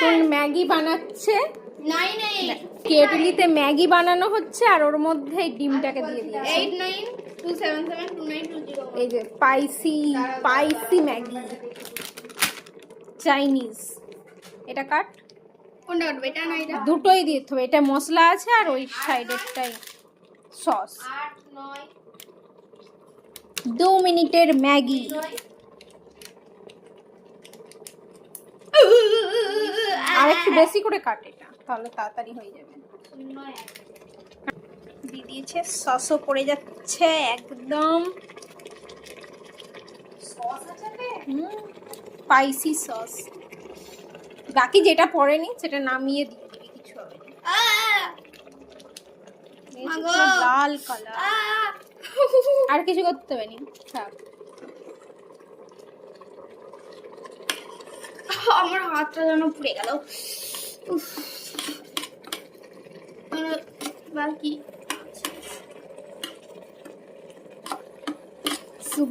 নতুন ম্যাগি বানাচ্ছে। কেটলিতে ম্যাগি বানানো হচ্ছে আর ওর মধ্যে এই ডিমটাকে দিয়ে দিয়েছে। এই যে স্পাইসি ম্যাগি চাইনিজ। এটা কাট, দুটোই দিয়ে দিতে হবে। এটা মশলা আছে আর ওই সাইডেরটাই সস। 2 মিনিটের ম্যাগি। আর একটু বেশি করে কাট এটা, তাহলে তাড়াতাড়ি হয়ে যাবে। দিয়ে দিয়েছে, সসও পড়ে যাচ্ছে একদম স্পাইসি সস। বাকি যেটা পড়েনি সেটা নামিয়ে দিয়ে দিবি, কিছু হবে না। লাল কালার, আর কিছু করতে হবে না। থাক, আমার হাতটা যেন পুড়ে গেল। বাকি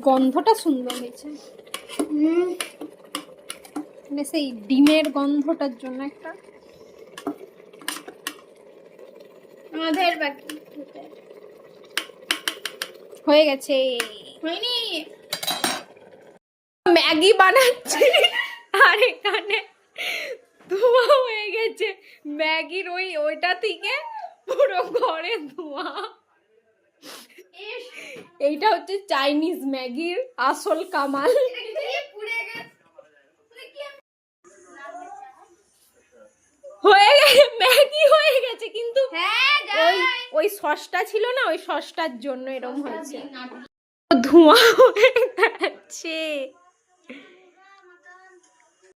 গন্ধটা সুন্দর হয়েছে, মানে সেই ডিমের গন্ধটার জন্য একটা। আমাদের বাকি হয়ে গেছে। হয়নি, ম্যাগি বানাচ্ছি আর এখানে ধোঁয়া হয়ে গেছে ম্যাগির ওইটা থেকে পুরো ঘরে ধোঁয়া। এইটা হচ্ছে চাইনিজ ম্যাগির আসল কামাল। হয়ে গেছে, ম্যাগি হয়ে গেছে, কিন্তু ওই সসটা ছিল না, ওই সসটার জন্য এরকম হয়েছে। ধোঁয়া হয়ে গেছে।